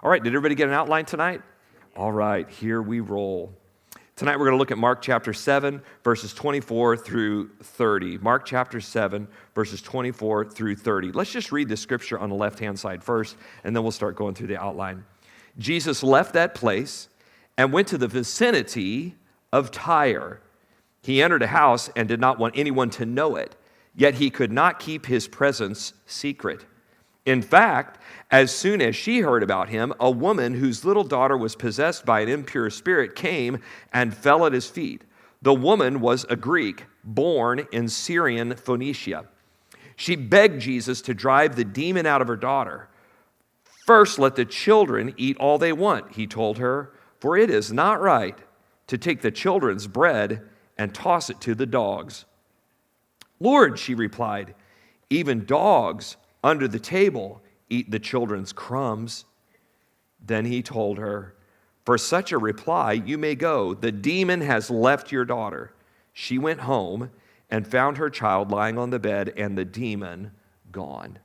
All right, did everybody get an outline tonight? All right, here we roll. Tonight we're going to look at Mark chapter 7, verses 24 through 30. Mark chapter 7, verses 24 through 30. Let's just read the scripture on the left-hand side first, and then we'll start going through the outline. Jesus left that place and went to the vicinity of Tyre. He entered a house and did not want anyone to know it, yet he could not keep his presence secret. In fact, as soon as she heard about him, a woman whose little daughter was possessed by an impure spirit came and fell at his feet. The woman was a Greek, born in Syrian Phoenicia. She begged Jesus to drive the demon out of her daughter. First, let the children eat all they want, he told her, for it is not right to take the children's bread and toss it to the dogs. Lord, she replied, even dogs under the table eat the children's crumbs. Then he told her, for such a reply you may go. The demon has left your daughter. She went home and found her child lying on the bed and the demon gone.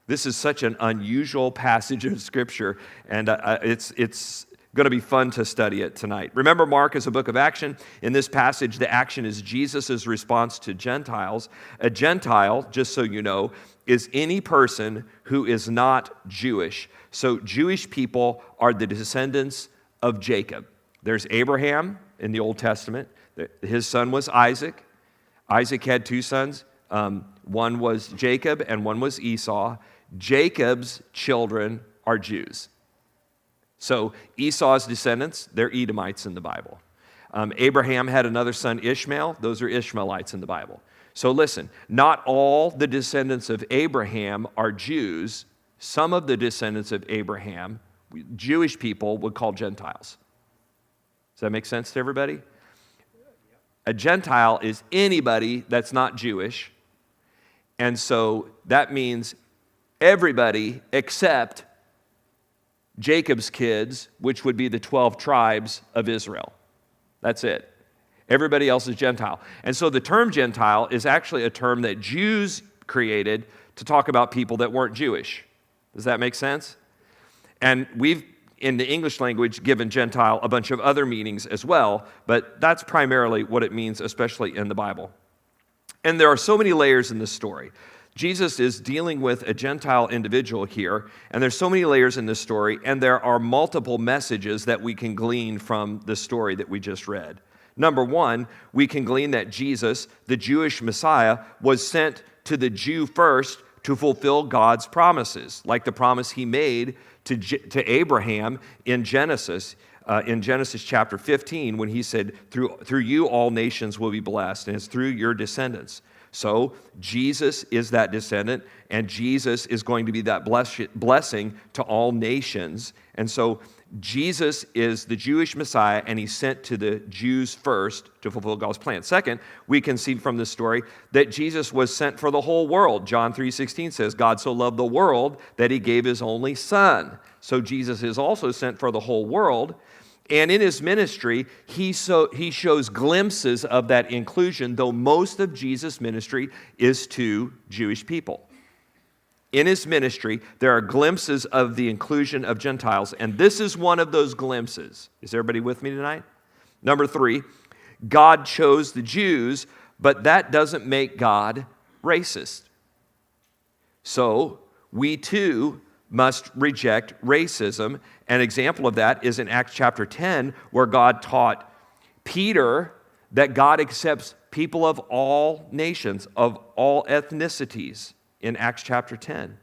This is such an unusual passage of Scripture, and it's going to be fun to study it tonight. Remember, Mark is a book of action. In this passage, the action is Jesus' response to Gentiles. A Gentile, just so you know, is any person who is not Jewish. So Jewish people are the descendants of Jacob. There's Abraham in the Old Testament. His son was Isaac. Isaac had two sons. One was Jacob and one was Esau. Jacob's children are Jews. So Esau's descendants, they're Edomites in the Bible. Abraham had another son, Ishmael. Those are Ishmaelites in the Bible. So listen, not all the descendants of Abraham are Jews. Some of the descendants of Abraham, Jewish people, would call Gentiles. Does that make sense to everybody? A Gentile is anybody that's not Jewish. And so that means everybody except Jacob's kids, which would be the 12 tribes of Israel. That's it. Everybody else is Gentile. And so the term Gentile is actually a term that Jews created to talk about people that weren't Jewish. Does that make sense? And we've, in the English language, given Gentile a bunch of other meanings as well, but that's primarily what it means, especially in the Bible. And there are so many layers in this story. Jesus is dealing with a Gentile individual here, and there's so many layers in this story, and there are multiple messages that we can glean from the story that we just read. Number one, we can glean that Jesus, the Jewish Messiah, was sent to the Jew first to fulfill God's promises, like the promise he made to Abraham in Genesis chapter 15, when he said, through you all nations will be blessed, and it's through your descendants. So Jesus is that descendant, and Jesus is going to be that blessing to all nations. And so Jesus is the Jewish Messiah, and he's sent to the Jews first to fulfill God's plan. Second, we can see from this story that Jesus was sent for the whole world. John 3:16 says, God so loved the world that he gave his only son. So Jesus is also sent for the whole world. And in his ministry, he shows glimpses of that inclusion, though most of Jesus' ministry is to Jewish people. In his ministry, there are glimpses of the inclusion of Gentiles, and this is one of those glimpses. Is everybody with me tonight? Number three, God chose the Jews, but that doesn't make God racist. So we too must reject racism. An example of that is in Acts chapter 10, where God taught Peter that God accepts people of all nations, of all ethnicities, in Acts chapter 10.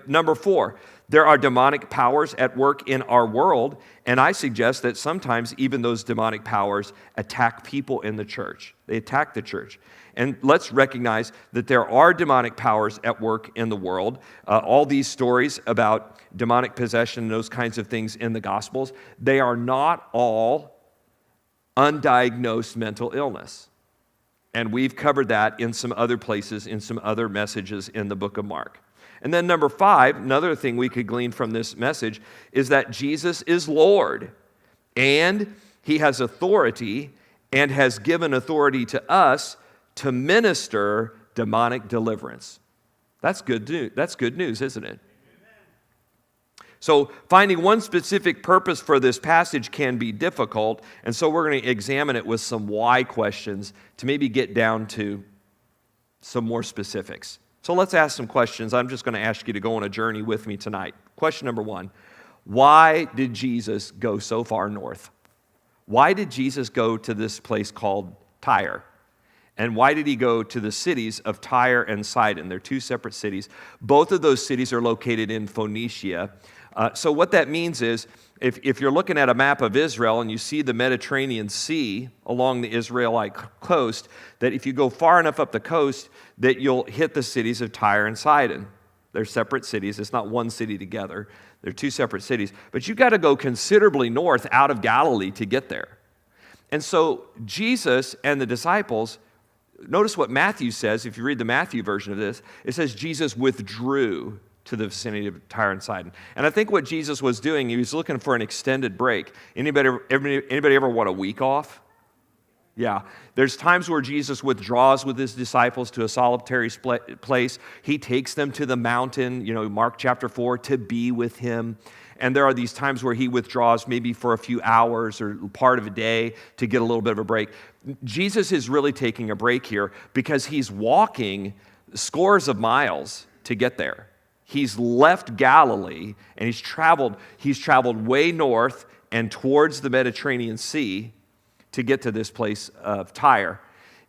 Number four, there are demonic powers at work in our world, and I suggest that sometimes even those demonic powers attack people in the church. They attack the church. And let's recognize that there are demonic powers at work in the world. All these stories about demonic possession and those kinds of things in the Gospels, they are not all undiagnosed mental illness. And we've covered that in some other places, in some other messages in the book of Mark. And then number five, another thing we could glean from this message is that Jesus is Lord, and he has authority and has given authority to us to minister demonic deliverance. That's good news, isn't it? So finding one specific purpose for this passage can be difficult, and so we're going to examine it with some why questions to maybe get down to some more specifics. So let's ask some questions. I'm just going to ask you to go on a journey with me tonight. Question number one, why did Jesus go so far north? Why did Jesus go to this place called Tyre? And why did he go to the cities of Tyre and Sidon? They're two separate cities. Both of those cities are located in Phoenicia. So what that means is, if you're looking at a map of Israel and you see the Mediterranean Sea along the Israelite coast, that if you go far enough up the coast, that you'll hit the cities of Tyre and Sidon. They're separate cities. It's not one city together. They're two separate cities. But you've got to go considerably north out of Galilee to get there. And so Jesus and the disciples, notice what Matthew says. If you read the Matthew version of this, it says Jesus withdrew to the vicinity of Tyre and Sidon. And I think what Jesus was doing, he was looking for an extended break. Anybody ever want a week off? Yeah. There's times where Jesus withdraws with his disciples to a solitary place. He takes them to the mountain, Mark chapter 4, to be with him. And there are these times where he withdraws maybe for a few hours or part of a day to get a little bit of a break. Jesus is really taking a break here because he's walking scores of miles to get there. He's left Galilee and he's traveled way north and towards the Mediterranean Sea to get to this place of Tyre.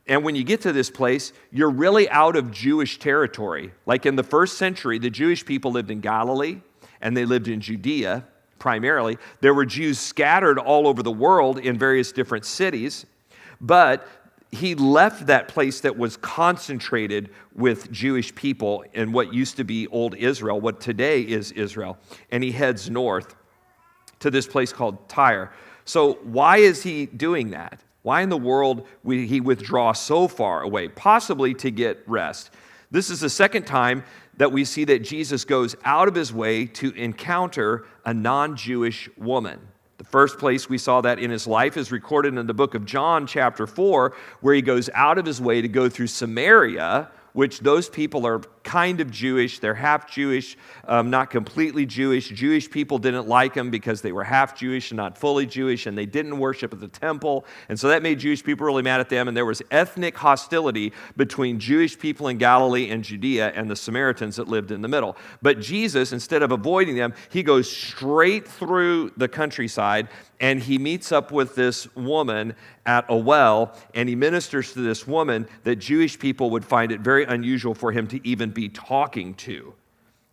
And when you get to this place, you're really out of Jewish territory. Like in the first century, the Jewish people lived in Galilee and they lived in Judea primarily. There were Jews scattered all over the world in various different cities, but he left that place that was concentrated with Jewish people in what used to be old Israel, what today is Israel, and he heads north to this place called Tyre. So why is he doing that? Why in the world would he withdraw so far away? Possibly to get rest. This is the second time that we see that Jesus goes out of his way to encounter a non-Jewish woman. The first place we saw that in his life is recorded in the book of John, chapter 4, where he goes out of his way to go through Samaria, which those people are kind of Jewish. They're half Jewish, not completely Jewish. Jewish people didn't like him because they were half Jewish and not fully Jewish, and they didn't worship at the temple. And so that made Jewish people really mad at them, and there was ethnic hostility between Jewish people in Galilee and Judea and the Samaritans that lived in the middle. But Jesus, instead of avoiding them, he goes straight through the countryside, and he meets up with this woman at a well, and he ministers to this woman that Jewish people would find it very unusual for him to even be talking to.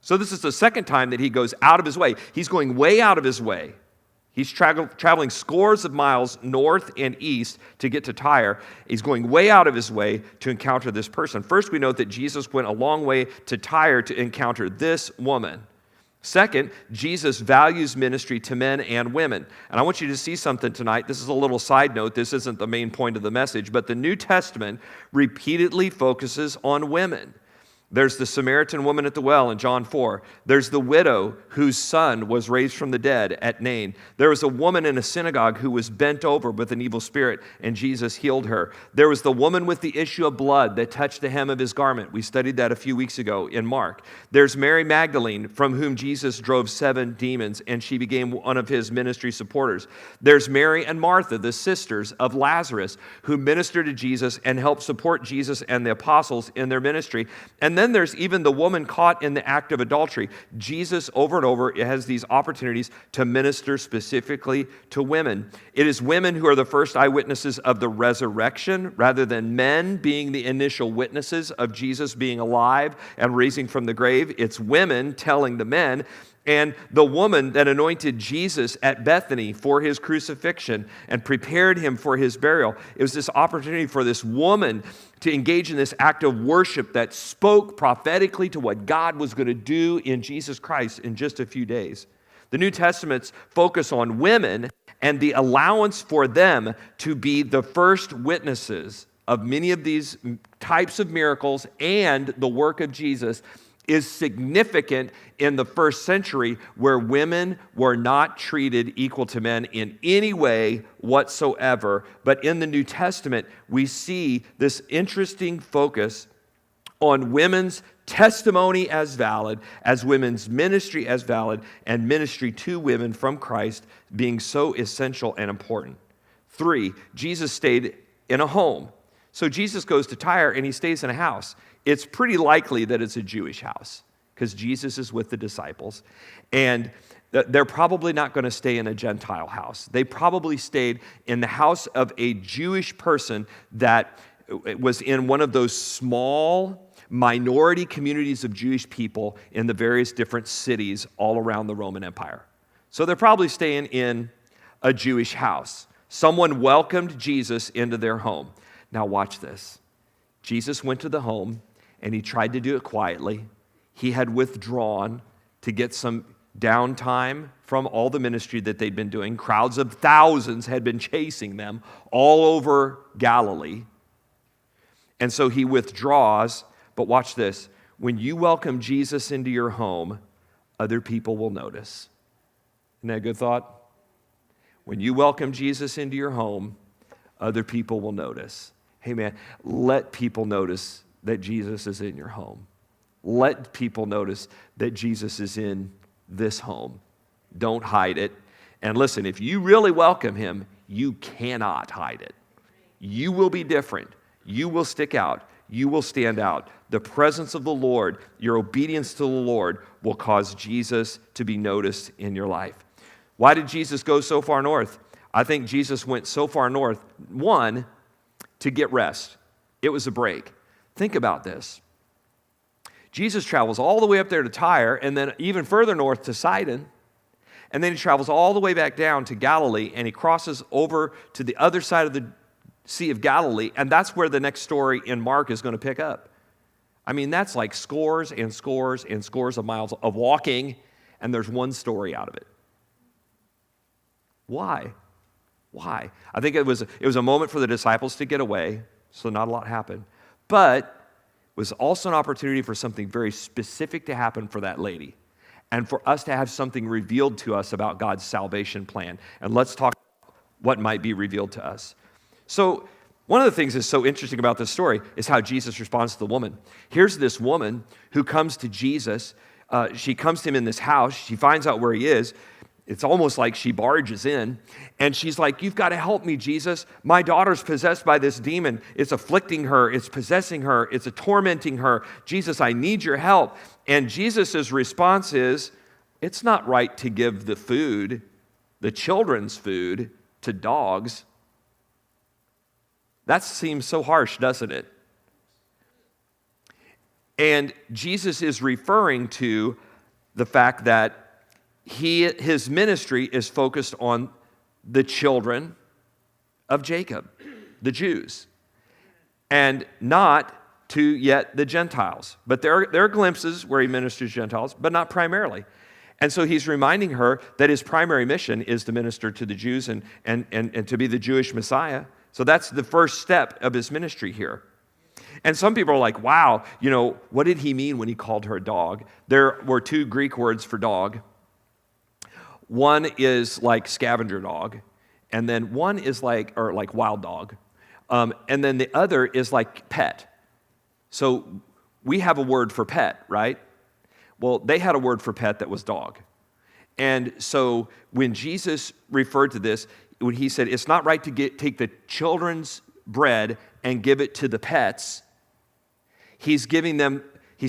So this is the second time that he goes out of his way. He's going way out of his way. He's traveling scores of miles north and east to get to Tyre. He's going way out of his way to encounter this person. First, we note that Jesus went a long way to Tyre to encounter this woman. Second, Jesus values ministry to men and women. And I want you to see something tonight. This is a little side note. This isn't the main point of the message, but the New Testament repeatedly focuses on women. There's the Samaritan woman at the well in John 4. There's the widow whose son was raised from the dead at Nain. There was a woman in a synagogue who was bent over with an evil spirit, and Jesus healed her. There was the woman with the issue of blood that touched the hem of his garment. We studied that a few weeks ago in Mark. There's Mary Magdalene, from whom Jesus drove 7 demons, and she became one of his ministry supporters. There's Mary and Martha, the sisters of Lazarus, who ministered to Jesus and helped support Jesus and the apostles in their ministry. And then there's even the woman caught in the act of adultery. Jesus, over and over, has these opportunities to minister specifically to women. It is women who are the first eyewitnesses of the resurrection, rather than men being the initial witnesses of Jesus being alive and raising from the grave. It's women telling the men. And the woman that anointed Jesus at Bethany for his crucifixion and prepared him for his burial. It was this opportunity for this woman to engage in this act of worship that spoke prophetically to what God was going to do in Jesus Christ in just a few days. The New Testament's focus on women and the allowance for them to be the first witnesses of many of these types of miracles and the work of Jesus is significant in the first century, where women were not treated equal to men in any way whatsoever. But in the New Testament, we see this interesting focus on women's testimony as valid, as women's ministry as valid, and ministry to women from Christ being so essential and important. 3, Jesus stayed in a home. So Jesus goes to Tyre and he stays in a house. It's pretty likely that it's a Jewish house because Jesus is with the disciples. And they're probably not going to stay in a Gentile house. They probably stayed in the house of a Jewish person that was in one of those small minority communities of Jewish people in the various different cities all around the Roman Empire. So they're probably staying in a Jewish house. Someone welcomed Jesus into their home. Now watch this. Jesus went to the home and he tried to do it quietly. He had withdrawn to get some downtime from all the ministry that they'd been doing. Crowds of thousands had been chasing them all over Galilee. And so he withdraws. But watch this. When you welcome Jesus into your home, other people will notice. Isn't that a good thought? When you welcome Jesus into your home, other people will notice. Hey man, let people notice that Jesus is in your home. Let people notice that Jesus is in this home. Don't hide it. And listen, if you really welcome him, you cannot hide it. You will be different. You will stick out. You will stand out. The presence of the Lord, your obedience to the Lord will cause Jesus to be noticed in your life. Why did Jesus go so far north? I think Jesus went so far north, one, to get rest. It was a break. Think about this. Jesus travels all the way up there to Tyre and then even further north to Sidon. And then he travels all the way back down to Galilee and he crosses over to the other side of the Sea of Galilee. And that's where the next story in Mark is going to pick up. I mean, that's like scores and scores and scores of miles of walking, and there's one story out of it. Why? Why? I think it was a moment for the disciples to get away, so not a lot happened. But it was also an opportunity for something very specific to happen for that lady, and for us to have something revealed to us about God's salvation plan. And let's talk what might be revealed to us. So one of the things that's so interesting about this story is how Jesus responds to the woman. Here's this woman who comes to Jesus. She comes to him in this house. She finds out where he is. It's almost like she barges in. And she's like, you've got to help me, Jesus. My daughter's possessed by this demon. It's afflicting her. It's possessing her. It's tormenting her. Jesus, I need your help. And Jesus' response is, it's not right to give the food, the children's food, to dogs. That seems so harsh, doesn't it? And Jesus is referring to the fact that his ministry is focused on the children of Jacob, the Jews, and not to yet the Gentiles. But there are glimpses where he ministers to Gentiles, but not primarily. And so he's reminding her that his primary mission is to minister to the Jews and to be the Jewish Messiah. So that's the first step of his ministry here. And some people are like, wow, what did he mean when he called her a dog? There were two Greek words for dog. One is like scavenger dog, and then one is like wild dog. And then the other is like pet. So we have a word for pet, right? Well, they had a word for pet that was dog. And so when Jesus referred to this, when he said, it's not right to take the children's bread and give it to the pets, he's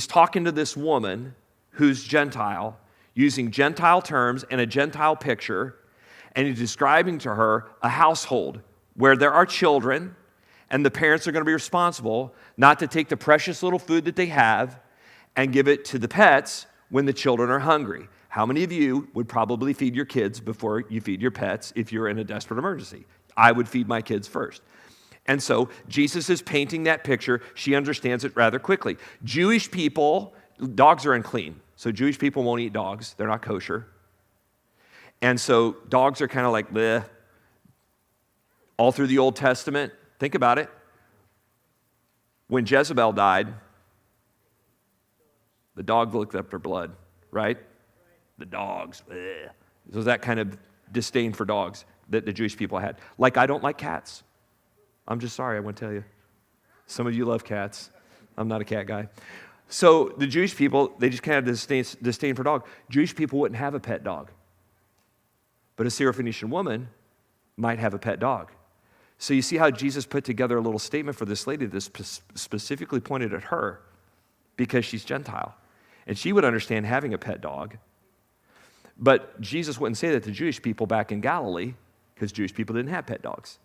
talking to this woman who's Gentile, using Gentile terms and a Gentile picture, and he's describing to her a household where there are children, and the parents are going to be responsible not to take the precious little food that they have and give it to the pets when the children are hungry. How many of you would probably feed your kids before you feed your pets if you're in a desperate emergency? I would feed my kids first. And so Jesus is painting that picture. She understands it rather quickly. Jewish people, dogs are unclean. So Jewish people won't eat dogs. They're not kosher. And so dogs are kind of like, bleh. All through the Old Testament, think about it. When Jezebel died, the dog licked up her blood, right? The dogs. Bleh. So that kind of disdain for dogs that the Jewish people had. Like, I don't like cats. I'm just sorry, I want to tell you. Some of you love cats. I'm not a cat guy. So the Jewish people, they just kind of had disdain for dog. Jewish people wouldn't have a pet dog. But a Syrophoenician woman might have a pet dog. So you see how Jesus put together a little statement for this lady that specifically pointed at her because she's Gentile. And she would understand having a pet dog. But Jesus wouldn't say that to Jewish people back in Galilee because Jewish people didn't have pet dogs.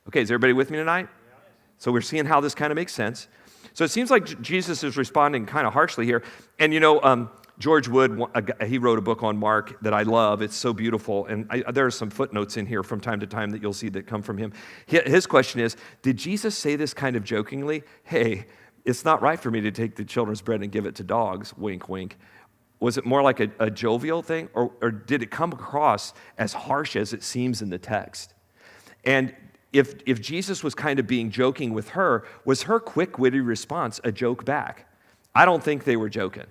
Okay, is everybody with me tonight? So we're seeing how this kind of makes sense. So it seems like Jesus is responding kind of harshly here. And George Wood, he wrote a book on Mark that I love. It's so beautiful. And there are some footnotes in here from time to time that you'll see that come from him. His question is, did Jesus say this kind of jokingly? Hey, it's not right for me to take the children's bread and give it to dogs, wink, wink. Was it more like a jovial thing? Or did it come across as harsh as it seems in the text? And if Jesus was kind of being joking with her, was her quick, witty response a joke back? I don't think they were joking.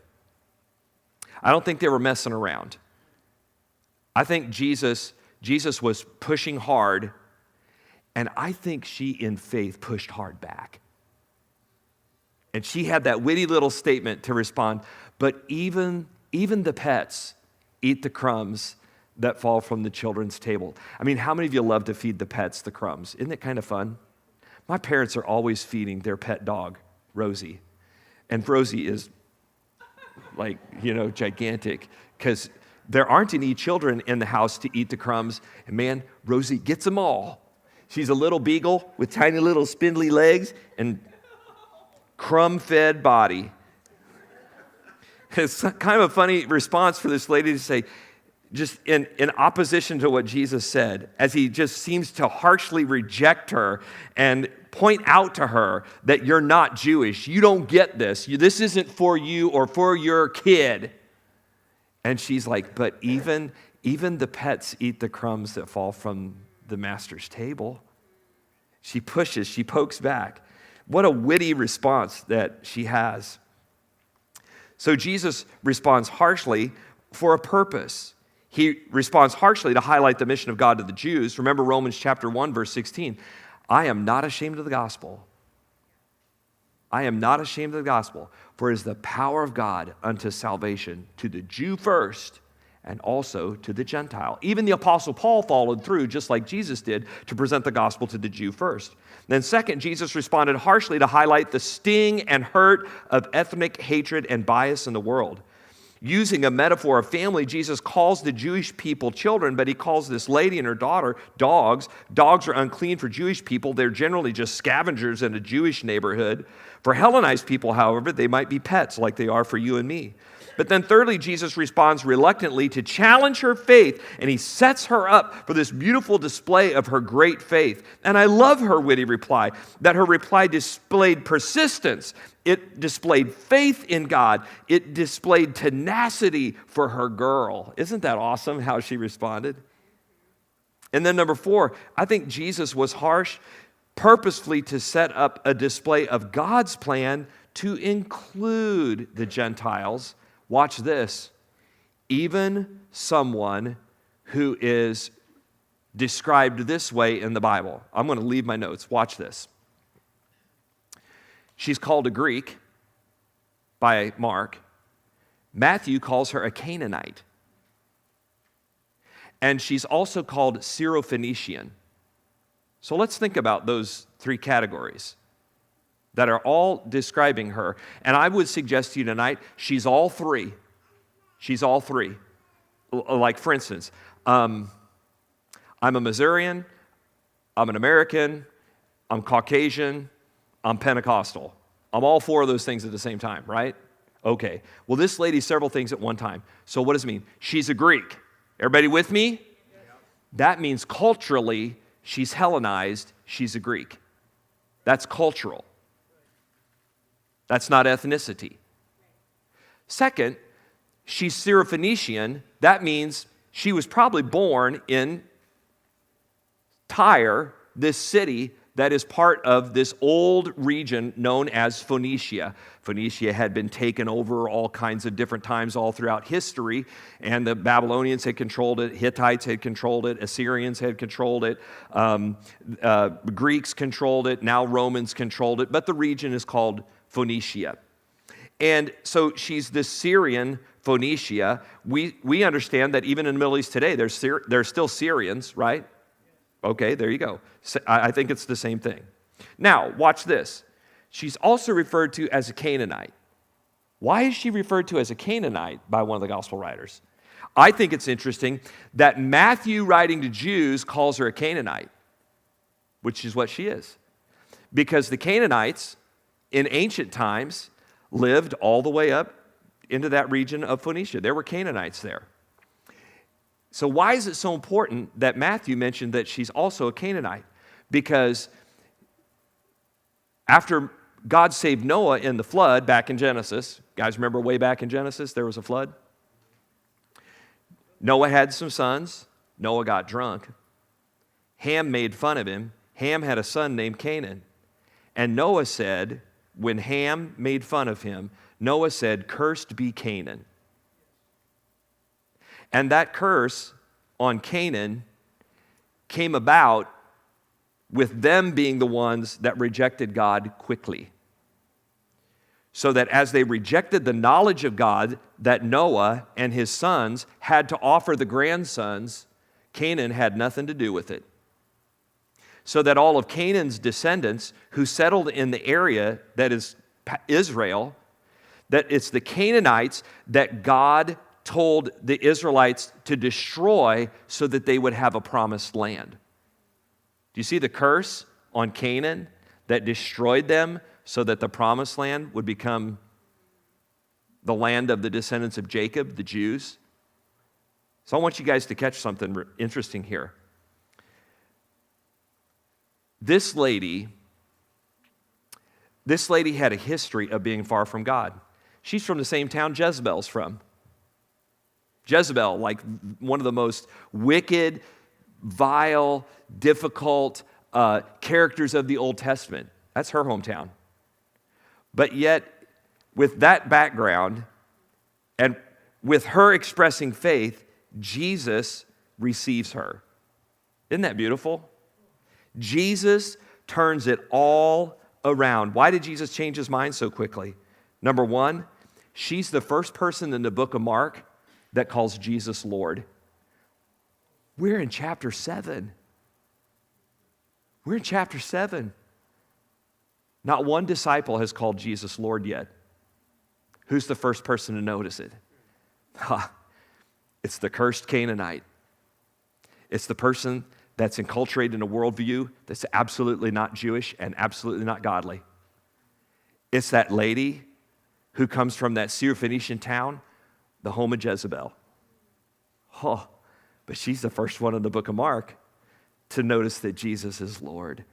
I don't think they were messing around. I think Jesus was pushing hard, and I think she, in faith, pushed hard back. And she had that witty little statement to respond, but even the pets eat the crumbs that fall from the children's table. I mean, how many of you love to feed the pets the crumbs? Isn't it kind of fun? My parents are always feeding their pet dog, Rosie. And Rosie is gigantic, because there aren't any children in the house to eat the crumbs. And man, Rosie gets them all. She's a little beagle with tiny little spindly legs and crumb-fed body. It's kind of a funny response for this lady to say, just in opposition to what Jesus said, as he just seems to harshly reject her and point out to her that you're not Jewish. You don't get this. This isn't for you or for your kid. And she's like, but even the pets eat the crumbs that fall from the master's table. She pushes, she pokes back. What a witty response that she has. So Jesus responds harshly for a purpose. He responds harshly to highlight the mission of God to the Jews. Remember Romans chapter 1, verse 16. I am not ashamed of the gospel. I am not ashamed of the gospel, for it is the power of God unto salvation to the Jew first and also to the Gentile. Even the Apostle Paul followed through, just like Jesus did, to present the gospel to the Jew first. Then second, Jesus responded harshly to highlight the sting and hurt of ethnic hatred and bias in the world. Using a metaphor of family, Jesus calls the Jewish people children, but he calls this lady and her daughter dogs. Dogs are unclean for Jewish people. They're generally just scavengers in a Jewish neighborhood. For Hellenized people, however, they might be pets like they are for you and me. But then thirdly, Jesus responds reluctantly to challenge her faith, and he sets her up for this beautiful display of her great faith. And I love her witty reply, that her reply displayed persistence. It displayed faith in God. It displayed tenacity for her girl. Isn't that awesome how she responded? And then number 4, I think Jesus was harsh purposefully to set up a display of God's plan to include the Gentiles. Watch this. Even someone who is described this way in the Bible. I'm going to leave my notes. Watch this. She's called a Greek by Mark. Matthew calls her a Canaanite. And she's also called Syrophoenician. So let's think about those 3 categories that are all describing her. And I would suggest to you tonight, she's all 3. She's all 3. Like, for instance, I'm a Missourian, I'm an American, I'm Caucasian, I'm Pentecostal. I'm all 4 of those things at the same time, right? Okay. Well, this lady's several things at one time. So what does it mean? She's a Greek. Everybody with me? Yeah. That means culturally, she's Hellenized, she's a Greek. That's cultural. That's not ethnicity. Second, she's Syrophoenician. That means she was probably born in Tyre, this city that is part of this old region known as Phoenicia. Phoenicia had been taken over all kinds of different times all throughout history, and the Babylonians had controlled it, Hittites had controlled it, Assyrians had controlled it, Greeks controlled it, now Romans controlled it, but the region is called Phoenicia. And so she's this Syrian Phoenicia. We understand that even in the Middle East today, there's still Syrians, right? Okay, there you go. So I think it's the same thing. Now, watch this. She's also referred to as a Canaanite. Why is she referred to as a Canaanite by one of the gospel writers? I think it's interesting that Matthew, writing to Jews, calls her a Canaanite, which is what she is. Because the Canaanites in ancient times lived all the way up into that region of Phoenicia. There were Canaanites there. So why is it so important that Matthew mentioned that she's also a Canaanite? Because after God saved Noah in the flood back in Genesis, guys remember way back in Genesis there was a flood? Noah had some sons. Noah got drunk. Ham made fun of him. Ham had a son named Canaan. And Noah said, when Ham made fun of him, Noah said, "Cursed be Canaan." And that curse on Canaan came about with them being the ones that rejected God quickly. So that as they rejected the knowledge of God that Noah and his sons had to offer the grandsons, Canaan had nothing to do with it. So that all of Canaan's descendants who settled in the area that is Israel, that it's the Canaanites that God told the Israelites to destroy so that they would have a promised land. Do you see the curse on Canaan that destroyed them so that the promised land would become the land of the descendants of Jacob, the Jews? So I want you guys to catch something interesting here. This lady had a history of being far from God. She's from the same town Jezebel's from. Jezebel, like one of the most wicked, vile, difficult characters of the Old Testament. That's her hometown. But yet, with that background, and with her expressing faith, Jesus receives her. Isn't that beautiful? Jesus turns it all around. Why did Jesus change his mind so quickly? Number one, she's the first person in the book of Mark that calls Jesus Lord. We're in chapter 7. We're in chapter 7. Not one disciple has called Jesus Lord yet. Who's the first person to notice it? It's the cursed Canaanite. It's the person that's enculturated in a worldview that's absolutely not Jewish and absolutely not godly. It's that lady who comes from that Syrophoenician town, the home of Jezebel. Oh, but she's the first one in the book of Mark to notice that Jesus is Lord.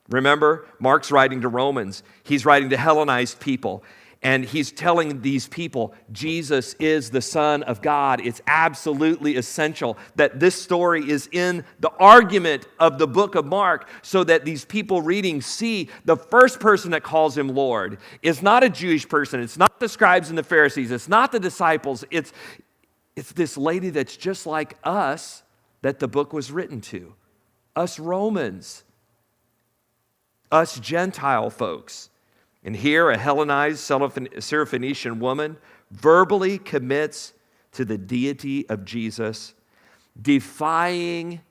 Remember, Mark's writing to Romans. He's writing to Hellenized people. And he's telling these people, Jesus is the Son of God. It's absolutely essential that this story is in the argument of the book of Mark so that these people reading see the first person that calls him Lord is not a Jewish person. It's not the scribes and the Pharisees. It's not the disciples. It's this lady that's just like us that the book was written to. Us Romans. Us Gentile folks. And here, a Hellenized Syrophoenician woman verbally commits to the deity of Jesus, defying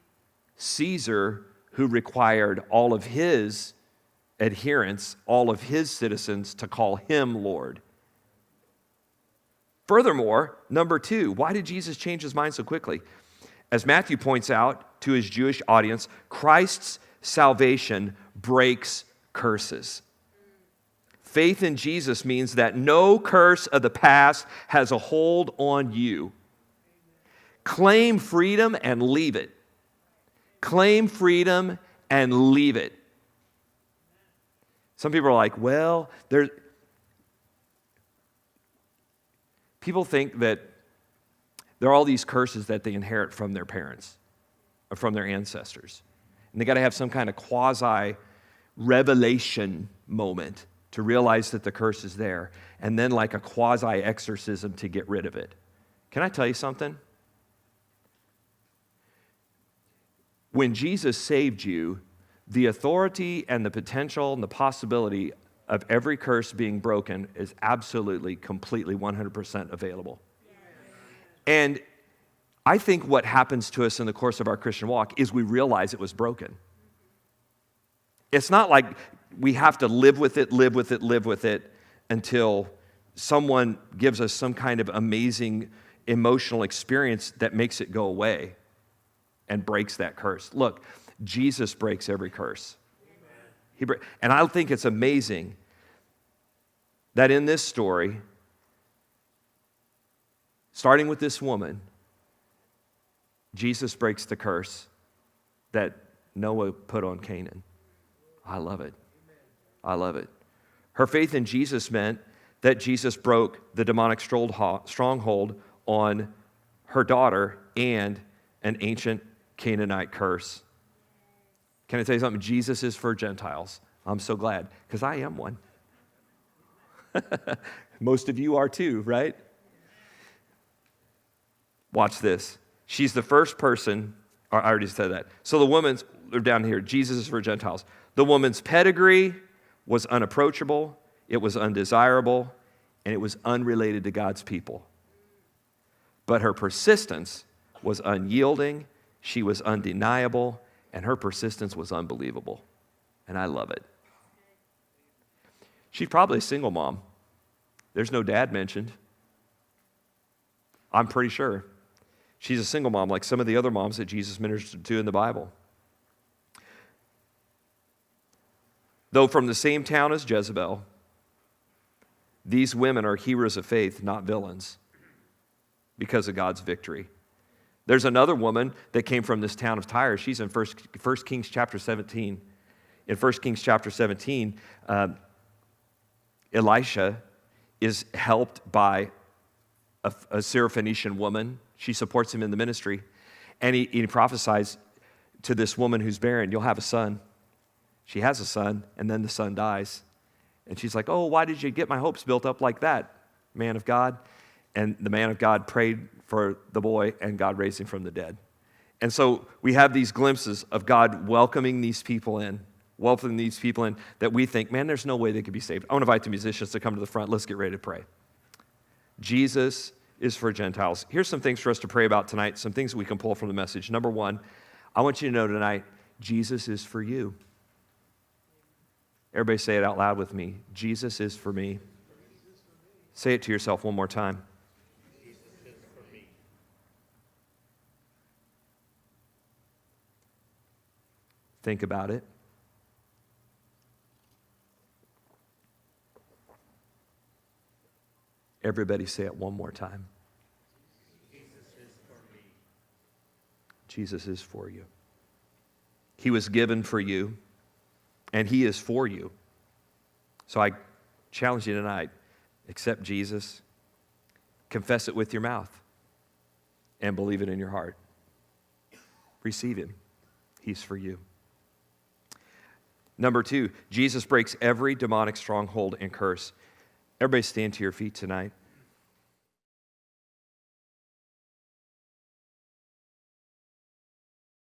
Caesar, who required all of his adherents, all of his citizens, to call him Lord. Furthermore, number two, why did Jesus change his mind so quickly? As Matthew points out to his Jewish audience, Christ's salvation breaks curses. Faith in Jesus means that no curse of the past has a hold on you. Claim freedom and leave it. Claim freedom and leave it. Some people are like, well, people think that there are all these curses that they inherit from their parents or from their ancestors. And they got to have some kind of quasi-revelation moment to realize that the curse is there, and then like a quasi-exorcism to get rid of it. Can I tell you something? When Jesus saved you, the authority and the potential and the possibility of every curse being broken is absolutely, completely, 100% available. And I think what happens to us in the course of our Christian walk is we realize it was broken. It's not like we have to live with it until someone gives us some kind of amazing emotional experience that makes it go away and breaks that curse. Look, Jesus breaks every curse. And I think it's amazing that in this story, starting with this woman, Jesus breaks the curse that Noah put on Canaan. I love it. I love it. Her faith in Jesus meant that Jesus broke the demonic stronghold on her daughter and an ancient Canaanite curse. Can I tell you something? Jesus is for Gentiles. I'm so glad, because I am one. Most of you are too, right? Watch this. She's the first person, I already said that. So the woman's, they're down here, Jesus is for Gentiles. The woman's pedigree was unapproachable, it was undesirable, and it was unrelated to God's people. But her persistence was unyielding, she was undeniable, and her persistence was unbelievable. And I love it. She's probably a single mom. There's no dad mentioned. I'm pretty sure. She's a single mom, like some of the other moms that Jesus ministered to in the Bible. Though from the same town as Jezebel, these women are heroes of faith, not villains, because of God's victory. There's another woman that came from this town of Tyre. She's in 1 Kings chapter 17. In 1 Kings chapter 17, Elisha is helped by a Syrophoenician woman. She supports him in the ministry. And he prophesies to this woman who's barren, you'll have a son. She has a son, and then the son dies. And she's like, oh, why did you get my hopes built up like that, man of God? And the man of God prayed for the boy, and God raised him from the dead. And so we have these glimpses of God welcoming these people in that we think, man, there's no way they could be saved. I want to invite the musicians to come to the front. Let's get ready to pray. Jesus is for Gentiles. Here's some things for us to pray about tonight, some things that we can pull from the message. Number one, I want you to know tonight, Jesus is for you. Everybody say it out loud with me. Jesus is for me. Say it to yourself one more time. Jesus is for me. Think about it. Everybody say it one more time. Jesus is for me. Jesus is for you. He was given for you, and he is for you. So I challenge you tonight, accept Jesus, confess it with your mouth, and believe it in your heart. Receive him. He's for you. Number two, Jesus breaks every demonic stronghold and curse. Everybody stand to your feet tonight.